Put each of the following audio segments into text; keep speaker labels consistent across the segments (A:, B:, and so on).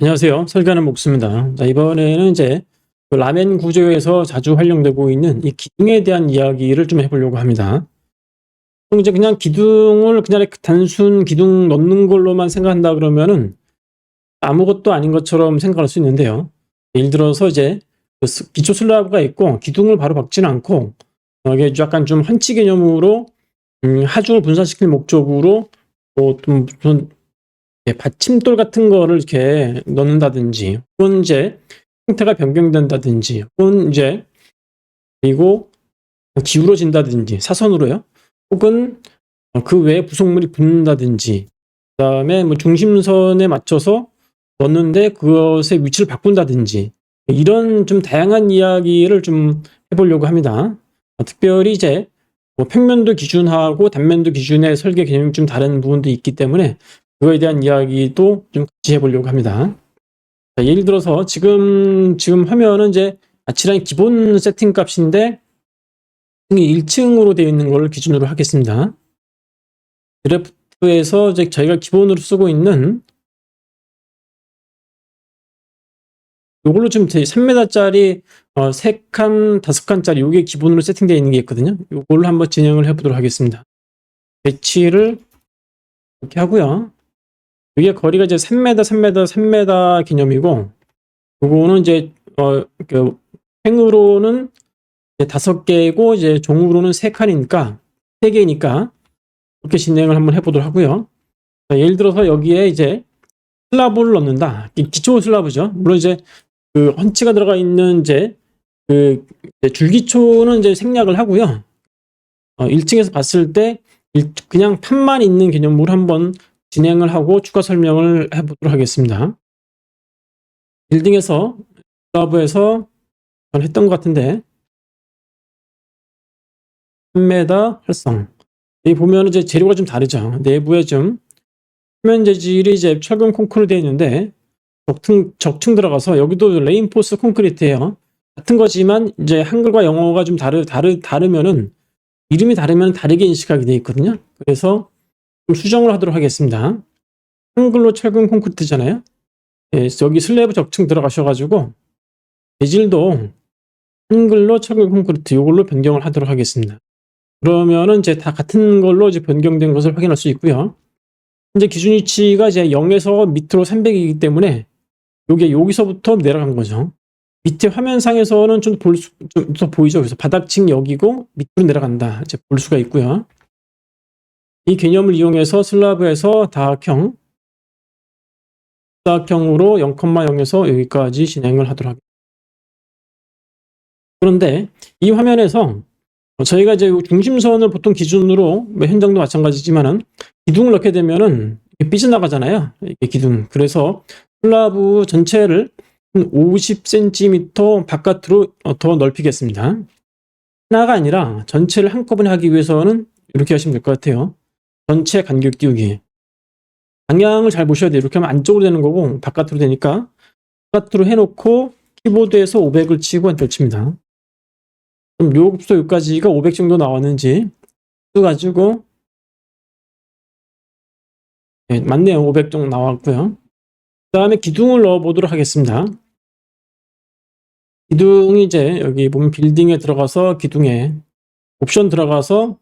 A: 안녕하세요. 설계하는 목수입니다. 자, 이번에는 이제 그 라멘 구조에서 자주 활용되고 있는 이 기둥에 대한 이야기를 좀 해보려고 합니다. 그럼 이제 그냥 기둥을 그냥 이렇게 단순 기둥 넣는 걸로만 생각한다 그러면은 아무것도 아닌 것처럼 생각할 수 있는데요. 예를 들어서 이제 그 기초 슬라브가 있고 기둥을 바로 박지는 않고 이게 약간 좀 헌치 개념으로 하중을 분산시킬 목적으로 뭐좀 무슨 받침돌 같은 거를 이렇게 넣는다든지 혹은 이제 형태가 변경된다든지 혹은 이제 그리고 기울어진다든지 사선으로요. 혹은 그 외에 부속물이 붙는다든지 그다음에 뭐 중심선에 맞춰서 넣는데 그것의 위치를 바꾼다든지 이런 좀 다양한 이야기를 좀 해보려고 합니다. 특별히 이제 뭐 평면도 기준하고 단면도 기준의 설계 개념이 좀 다른 부분도 있기 때문에 그거에 대한 이야기도 좀 같이 해보려고 합니다. 자, 예를 들어서 지금 화면은 이제 아치라인 기본 세팅 값인데 1층으로 되어 있는 걸 기준으로 하겠습니다. 그래프에서 이제 저희가 기본으로 쓰고 있는 이걸로 지금 3m짜리 3칸, 5칸짜리 이게 기본으로 세팅되어 있는 게 있거든요. 이걸로 한번 진행을 해보도록 하겠습니다. 배치를 이렇게 하고요. 이게 거리가 이제 3m, 3m, 3m 개념이고, 요거는 이제 그 횡으로는 5개고 이제 종으로는 3칸이니까 3개니까 이렇게 진행을 한번 해보도록 하고요. 자, 예를 들어서 여기에 이제 슬라브를 넣는다. 기초 슬라브죠. 물론 이제 그 헌치가 들어가 있는 이제 그 줄기초는 이제 생략을 하고요. 1층에서 봤을 때 그냥 판만 있는 개념으로 한번 진행을 하고 추가 설명을 해보도록 하겠습니다. 빌딩에서 슬라브에서 했던 것 같은데 3m 활성. 여기 보면 이제 재료가 좀 다르죠. 내부에 좀 표면 재질이 이제 철근 콘크리트로 되어 있는데 적층 들어가서 여기도 레인포스 콘크리트예요. 같은 거지만 이제 한글과 영어가 좀 다르면은 이름이 다르면 다르게 인식하게 되어 있거든요. 그래서 좀 수정을 하도록 하겠습니다. 한글로 철근 콘크리트잖아요. 예, 여기 슬래브 적층 들어가셔가지고 재질도 한글로 철근 콘크리트 이걸로 변경을 하도록 하겠습니다. 그러면은 이제 다 같은 걸로 이제 변경된 것을 확인할 수 있고요. 현재 기준 위치가 이제 0에서 밑으로 300이기 때문에 요게 여기서부터 내려간 거죠. 밑에 화면상에서는 좀 더 보이죠. 그래서 바닥층 여기고 밑으로 내려간다. 이제 볼 수가 있고요. 이 개념을 이용해서 슬라브에서 다각형으로 0,0에서 여기까지 진행을 하도록 하겠습니다. 그런데 이 화면에서 저희가 이제 중심선을 보통 기준으로 현장도 마찬가지지만은 기둥을 넣게 되면은 삐져나가잖아요. 이게 기둥. 그래서 슬라브 전체를 50cm 바깥으로 더 넓히겠습니다. 하나가 아니라 전체를 한꺼번에 하기 위해서는 이렇게 하시면 될 것 같아요. 전체 간격 띄우기. 방향을 잘 보셔야 돼요. 이렇게 하면 안쪽으로 되는 거고 바깥으로 되니까 바깥으로 해놓고 키보드에서 500을 치고 엔터를 칩니다. 그럼 요부터 여기까지가 500 정도 나왔는지 가지고 네, 맞네요. 500 정도 나왔고요. 그 다음에 기둥을 넣어 보도록 하겠습니다. 기둥이 이제 여기 보면 빌딩에 들어가서 기둥에 옵션 들어가서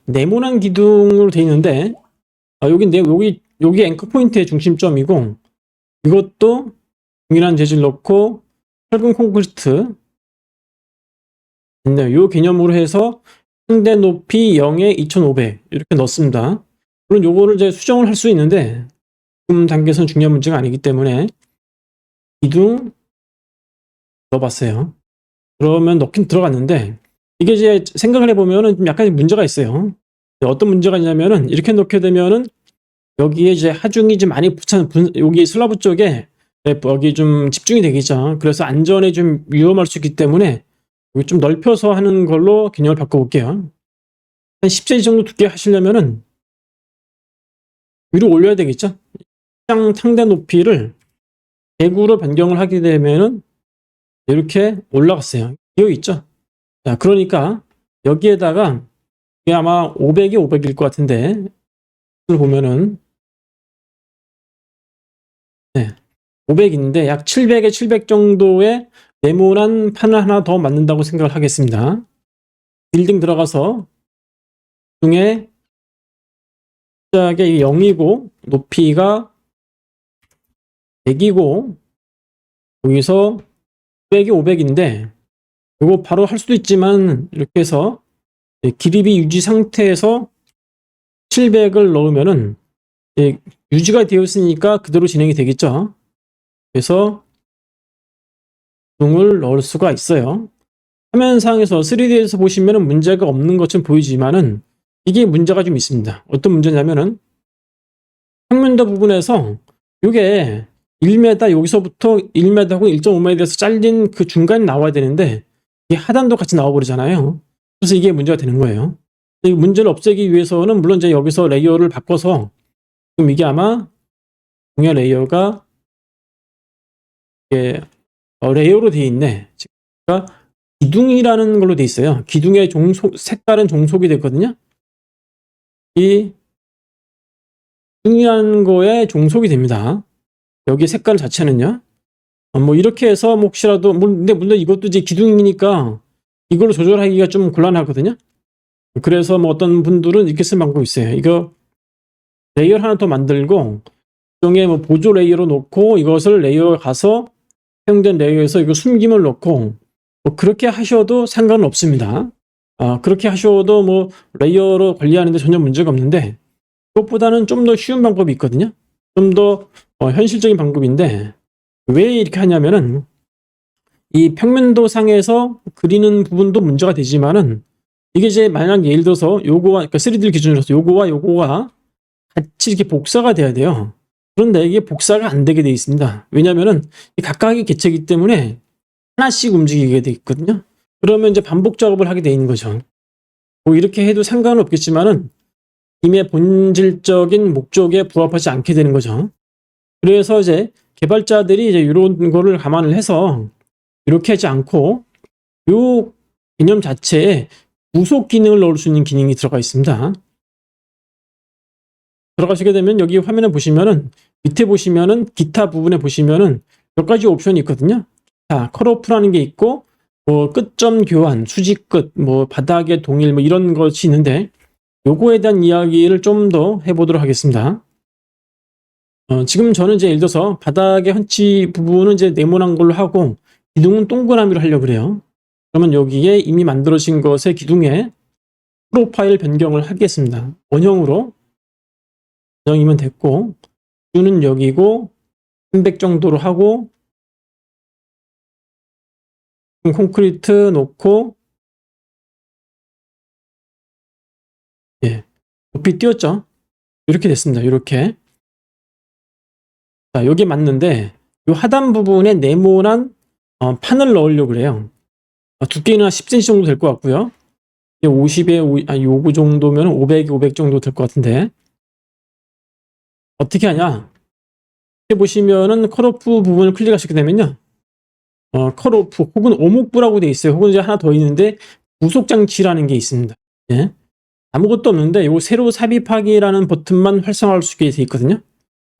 A: 네모난 기둥으로 되어 있는데 여기인데요. 여기 앵커 포인트의 중심점이고 이것도 동일한 재질 넣고 철근 콘크리트 있네요. 이 개념으로 해서 상대 높이 0에 2500 이렇게 넣습니다. 물론 요거를 이제 수정을 할 수 있는데 지금 단계에서는 중요한 문제가 아니기 때문에 기둥 넣어봤어요. 그러면 넣긴 들어갔는데 이게 이제 생각을 해보면은 좀 약간 문제가 있어요. 어떤 문제가 있냐면은 이렇게 넣게 되면은 여기에 이제 하중이 좀 많이 여기 슬라브 쪽에 여기 좀 집중이 되겠죠. 그래서 안전에 좀 위험할 수 있기 때문에 여기 좀 넓혀서 하는 걸로 개념을 바꿔볼게요. 한 10cm 정도 두께 하시려면은 위로 올려야 되겠죠. 상대 높이를 100으로 변경을 하게 되면은 이렇게 올라갔어요. 비어 있죠. 자, 그러니까 여기에다가 이게 아마 500이 500일 것 같은데 이걸 보면은 500인데 약 700에 700 정도의 네모난 판을 하나 더 만든다고 생각을 하겠습니다. 빌딩 들어가서 중에 숫자가 0이고 높이가 100이고 여기서 500이 500인데 이거 바로 할 수도 있지만 이렇게 해서 기립이 유지 상태에서 700을 넣으면은 유지가 되었으니까 그대로 진행이 되겠죠. 그래서 기둥을 넣을 수가 있어요. 화면상에서 3D에서 보시면은 문제가 없는 것처럼 보이지만은 이게 문제가 좀 있습니다. 어떤 문제냐면은 평면도 부분에서 이게 1m 여기서부터 1m하고 1.5m에서 잘린 그 중간이 나와야 되는데 이게 하단도 같이 나와버리잖아요. 그래서 이게 문제가 되는 거예요. 이 문제를 없애기 위해서는 물론 이제 여기서 레이어를 바꿔서 지금 이게 아마 동의 레이어가 이게 레이어로 되어 있네. 그러니까 기둥이라는 걸로 되어 있어요. 기둥의 색깔은 종속이 됐거든요. 이 기둥이라는 거에 종속이 됩니다. 여기 색깔 자체는요. 뭐 이렇게 해서 뭐 혹시라도 근데 물론 이것도 이제 기둥이니까 이걸로 조절하기가 좀 곤란하거든요. 그래서 뭐 어떤 분들은 이렇게 쓰는 방법이 있어요. 이거 레이어 하나 더 만들고 일종의 뭐 보조 레이어로 놓고 이것을 레이어 가서 사용된 레이어에서 이거 숨김을 넣고 뭐 그렇게 하셔도 상관은 없습니다. 그렇게 하셔도 뭐 레이어로 관리하는데 전혀 문제가 없는데 그것보다는 좀 더 쉬운 방법이 있거든요. 좀 더 현실적인 방법인데 왜 이렇게 하냐면은 이 평면도 상에서 그리는 부분도 문제가 되지만은 이게 이제 만약 예를 들어서 요거와 그러니까 3D 기준으로서 요거와 요거가 같이 이렇게 복사가 돼야 돼요. 그런데 이게 복사가 안 되게 되어 있습니다. 왜냐면은 각각의 객체이기 때문에 하나씩 움직이게 되어 있거든요. 그러면 이제 반복 작업을 하게 되어 있는 거죠. 뭐 이렇게 해도 상관은 없겠지만은 임의 본질적인 목적에 부합하지 않게 되는 거죠. 그래서 이제 개발자들이 이제 이런 거를 감안을 해서 이렇게 하지 않고 이 개념 자체에 부속 기능을 넣을 수 있는 기능이 들어가 있습니다. 들어가시게 되면 여기 화면에 보시면은 밑에 보시면은 기타 부분에 보시면은 몇 가지 옵션이 있거든요. 자, 컷오프라는 게 있고 뭐 끝점 교환, 수직 끝, 뭐 바닥의 동일 뭐 이런 것이 있는데 요거에 대한 이야기를 좀 더 해보도록 하겠습니다. 지금 저는 이제 예를 들어서 바닥의 헌치 부분은 이제 네모난 걸로 하고 기둥은 동그라미로 하려고 그래요. 그러면 여기에 이미 만들어진 것의 기둥에 프로파일 변경을 하겠습니다. 원형으로 원형이면 됐고 기준은 여기고 300 정도로 하고 콘크리트 놓고 높이 띄웠죠. 이렇게 됐습니다. 이렇게 자, 여기 맞는데 이 하단 부분에 네모난 판을 넣으려고 그래요. 두께는 한 10cm 정도 될 것 같고요. 50에 요구 정도면 500에 500 정도 될 것 같은데 어떻게 하냐? 이렇게 보시면은 컷오프 부분을 클릭하시게 되면요. 컷오프 혹은 오목부라고 되어 있어요. 혹은 이제 하나 더 있는데 부속 장치라는 게 있습니다. 예. 아무것도 없는데 요 세로 삽입하기라는 버튼만 활성화할 수 있게 되어 있거든요.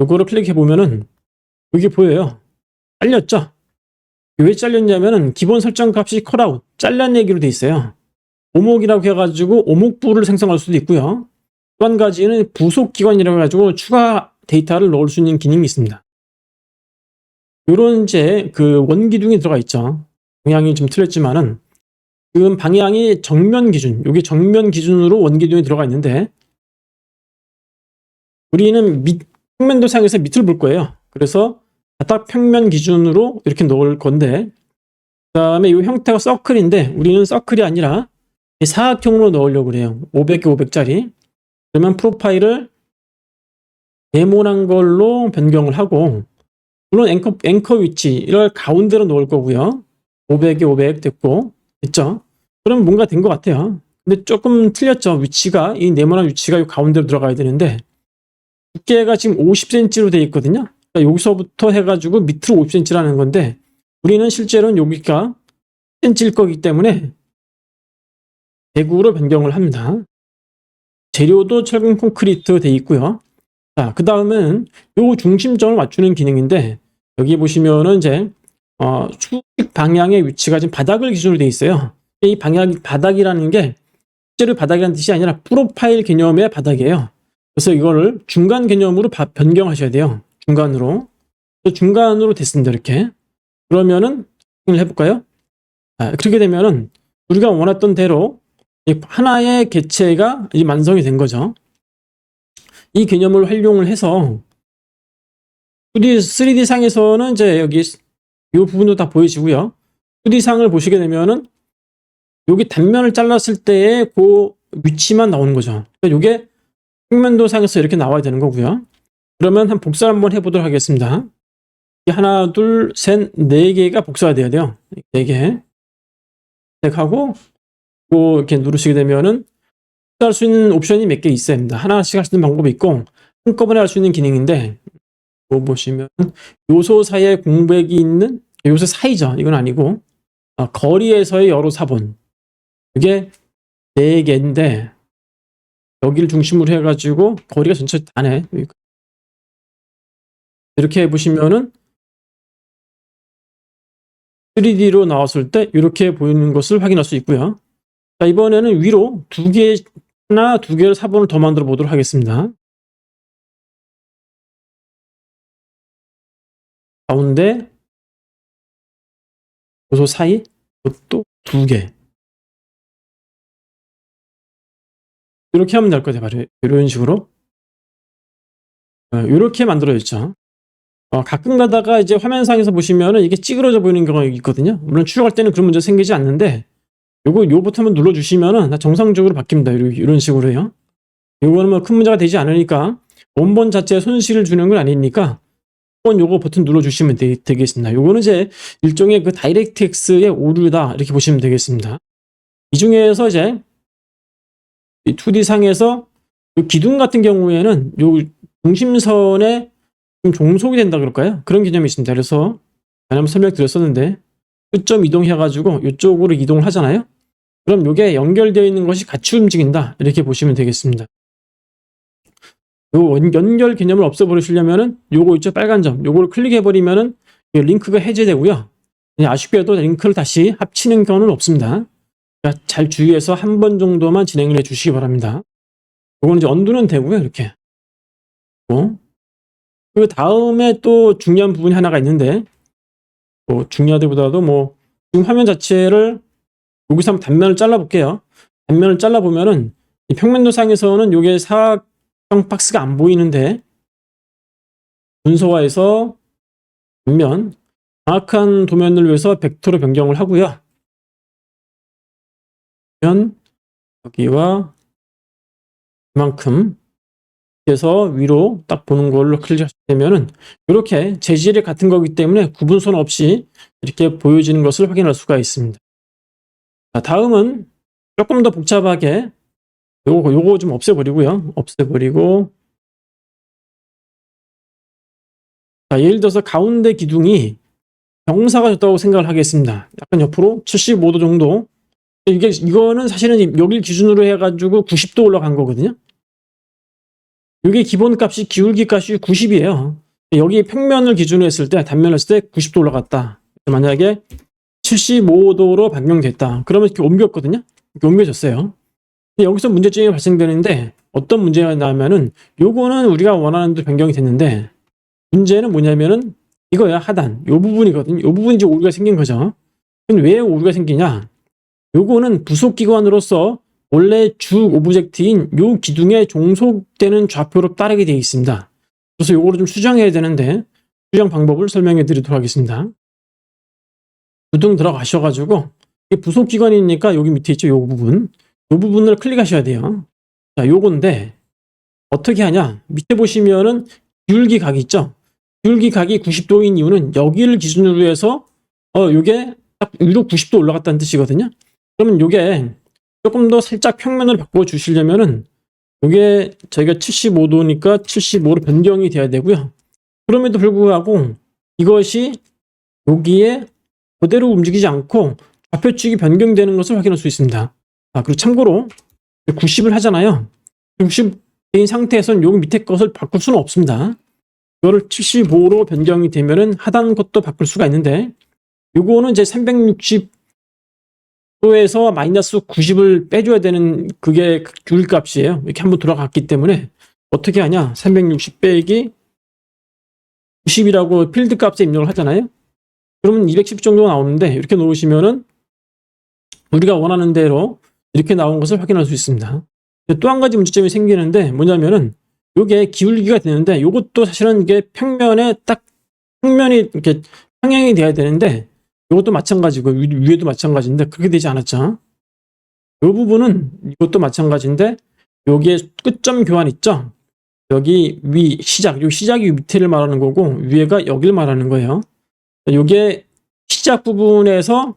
A: 요거를 클릭해 보면은 여기 보여요. 잘렸죠? 왜 잘렸냐면은 기본 설정 값이 컷아웃, 잘라내기로 되어 있어요. 오목이라고 해가지고 오목부를 생성할 수도 있고요. 또 한 가지는 부속 기관이라고 해가지고 추가 데이터를 넣을 수 있는 기능이 있습니다. 요런 이제 그 원기둥이 들어가 있죠. 방향이 좀 틀렸지만은 지금 방향이 정면 기준, 여기 정면 기준으로 원기둥이 들어가 있는데 우리는 평면도상에서 밑을 볼 거예요. 그래서 바닥 평면 기준으로 이렇게 넣을 건데 그 다음에 이 형태가 서클인데 우리는 서클이 아니라 사각형으로 넣으려고 그래요. 500개 500짜리. 그러면 프로파일을 네모난 걸로 변경을 하고 물론 앵커 위치를 가운데로 넣을 거고요. 500에 500 됐고 됐죠? 그럼 뭔가 된 것 같아요. 근데 조금 틀렸죠. 위치가 이 네모난 위치가 이 가운데로 들어가야 되는데 두께가 지금 50cm로 되어 있거든요. 그러니까 여기서부터 해가지고 밑으로 50cm라는 건데 우리는 실제로는 여기가 10cm일 거기 때문에 대구로 변경을 합니다. 재료도 철근 콘크리트 되어 있고요. 자, 그 다음은 요 중심점을 맞추는 기능인데 여기 보시면은 이제 수직 방향의 위치가 지금 바닥을 기준으로 돼 있어요. 이 바닥이라는 게 실제로 바닥이라는 뜻이 아니라 프로파일 개념의 바닥이에요. 그래서 이거를 중간 개념으로 변경하셔야 돼요. 중간으로 됐습니다. 이렇게. 그러면은 확인을 해볼까요? 그렇게 되면은 우리가 원했던 대로 하나의 객체가 이제 완성이 된 거죠. 이 개념을 활용을 해서 3D 상에서는 이제 여기 이 부분도 다 보이시고요. 2D 상을 보시게 되면은 여기 단면을 잘랐을 때의 그 위치만 나오는 거죠. 그러니까 이게 평면도 상에서 이렇게 나와야 되는 거고요. 그러면 복사를 한번 해보도록 하겠습니다. 하나, 둘, 셋, 네 개가 복사가 돼야 돼요. 네 개. 하고 이렇게 누르시게 되면은 할 수 있는 옵션이 몇 개 있어야 합니다. 하나씩 할 수 있는 방법이 있고 한꺼번에 할 수 있는 기능인데 이거 보시면 요소 사이에 공백이 있는 요소 사이죠. 이건 아니고 거리에서의 여러 사본 이게 4개인데 여기를 중심으로 해가지고 거리가 전체 다네. 이렇게 보시면은 3D로 나왔을 때 이렇게 보이는 것을 확인할 수 있고요. 자, 이번에는 위로 하나, 두 개를 사본을 더 만들어 보도록 하겠습니다. 가운데 요소 사이 이것도 2개. 이렇게 하면 될 것 같아요. 바로 이런 식으로. 이렇게 만들어졌죠. 가끔 가다가 이제 화면상에서 보시면은 이게 찌그러져 보이는 경우가 있거든요. 물론 추적할 때는 그런 문제 생기지 않는데 요 버튼만 눌러주시면은 정상적으로 바뀝니다. 이런 식으로요. 요거는 뭐 큰 문제가 되지 않으니까 원본 자체에 손실을 주는 건 아니니까 한번 요거 버튼 눌러주시면 되겠습니다. 요거는 이제 일종의 그 다이렉트X의 오류다 이렇게 보시면 되겠습니다. 이 중에서 이제 2D 상에서 요 기둥 같은 경우에는 요 중심선에 좀 종속이 된다 그럴까요? 그런 개념이 있습니다. 그래서 한번 설명드렸었는데 끝점 이동해가지고 이쪽으로 이동을 하잖아요. 그럼 이게 연결되어 있는 것이 같이 움직인다 이렇게 보시면 되겠습니다. 요 연결 개념을 없애버리시려면은 요거 있죠, 빨간 점 요거를 클릭해버리면은 링크가 해제되고요. 아쉽게도 링크를 다시 합치는 경우는 없습니다. 그러니까 잘 주의해서 한 번 정도만 진행을 해주시기 바랍니다. 요거는 이제 언두는 되고요. 이렇게 그 다음에 또 중요한 부분이 하나가 있는데 중요하다기보다도 지금 화면 자체를 여기서 한번 단면을 잘라볼게요. 단면을 잘라보면은 이 평면도상에서는 요게 사각형 박스가 안 보이는데 문서화에서 단면 정확한 도면을 위해서 벡터로 변경을 하고요. 여기와 이만큼 해서 위로 딱 보는 걸로 클릭하시면은 이렇게 재질이 같은 거기 때문에 구분선 없이 이렇게 보여지는 것을 확인할 수가 있습니다. 자, 다음은 조금 더 복잡하게 요거 좀 없애버리고요. 자, 예를 들어서 가운데 기둥이 경사가 졌다고 생각을 하겠습니다. 약간 옆으로 75도 정도. 이거는 사실은 여길 기준으로 해가지고 90도 올라간 거거든요. 이게 기본값이 기울기 값이 90이에요. 여기 평면을 기준으로 했을 때 단면을 했을 때 90도 올라갔다. 만약에 75도로 변경됐다. 그러면 이렇게 옮겼거든요. 이렇게 옮겨졌어요. 근데 여기서 문제점이 발생되는데 어떤 문제가 나오면은 요거는 우리가 원하는 대로 변경이 됐는데 문제는 뭐냐면은 이거야, 하단. 요 부분이거든요. 요 부분이 이제 오류가 생긴 거죠. 그럼 왜 오류가 생기냐? 요거는 부속 기관으로서 원래 주 오브젝트인 요 기둥에 종속되는 좌표로 따르게 되어 있습니다. 그래서 요거를 좀 수정해야 되는데 수정 방법을 설명해 드리도록 하겠습니다. 구둥 들어가셔가지고 부속 기관이니까 여기 밑에 있죠, 요 부분을 클릭하셔야 돼요. 자, 요건데 어떻게 하냐? 밑에 보시면은 기울기 각이 있죠. 기울기 각이 90도인 이유는 여기를 기준으로 해서 요게 딱 위로 90도 올라갔다는 뜻이거든요. 그러면 요게 조금 더 살짝 평면을 바꿔 주시려면은 요게 저희가 75도니까 75로 변경이 돼야 되고요. 그럼에도 불구하고 이것이 여기에 그대로 움직이지 않고 좌표축이 변경되는 것을 확인할 수 있습니다. 그리고 참고로 90을 하잖아요. 90인 상태에서는 여기 밑에 것을 바꿀 수는 없습니다. 이거를 75로 변경이 되면은 하단 컷도 바꿀 수가 있는데, 요거는 이제 360도에서 마이너스 90을 빼줘야 되는 그게 귤값이에요. 이렇게 한번 들어갔기 때문에 어떻게 하냐? 360 빼기 90이라고 필드 값에 입력을 하잖아요. 그러면 210 정도 나오는데, 이렇게 놓으시면은 우리가 원하는 대로 이렇게 나온 것을 확인할 수 있습니다. 또 한 가지 문제점이 생기는데, 뭐냐면은 요게 기울기가 되는데, 요것도 사실은 이게 평면이 이렇게 평행이 돼야 되는데, 요것도 마찬가지고 위에도 마찬가지인데 그렇게 되지 않았죠. 요 부분은 이것도 마찬가지인데, 요게 끝점 교환 있죠. 여기 요 시작이 밑에를 말하는 거고 위에가 여기를 말하는 거예요. 요게 시작 부분에서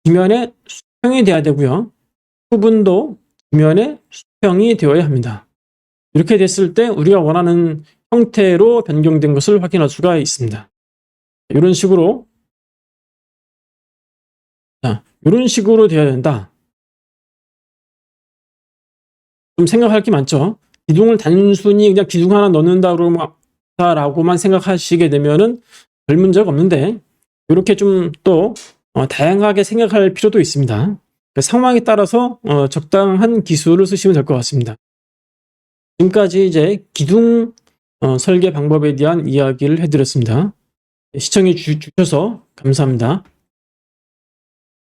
A: 뒷면에 수평이 돼야 되고요. 부분도 뒷면에 수평이 되어야 합니다. 이렇게 됐을 때 우리가 원하는 형태로 변경된 것을 확인할 수가 있습니다. 이런 식으로 돼야 된다. 좀 생각할 게 많죠. 기둥을 단순히 그냥 기둥 하나 넣는다라고만 생각하시게 되면은 별 문제가 없는데, 이렇게 좀 또 다양하게 생각할 필요도 있습니다. 그러니까 상황에 따라서 적당한 기술을 쓰시면 될 것 같습니다. 지금까지 이제 기둥 설계 방법에 대한 이야기를 해드렸습니다. 시청해 주셔서 감사합니다.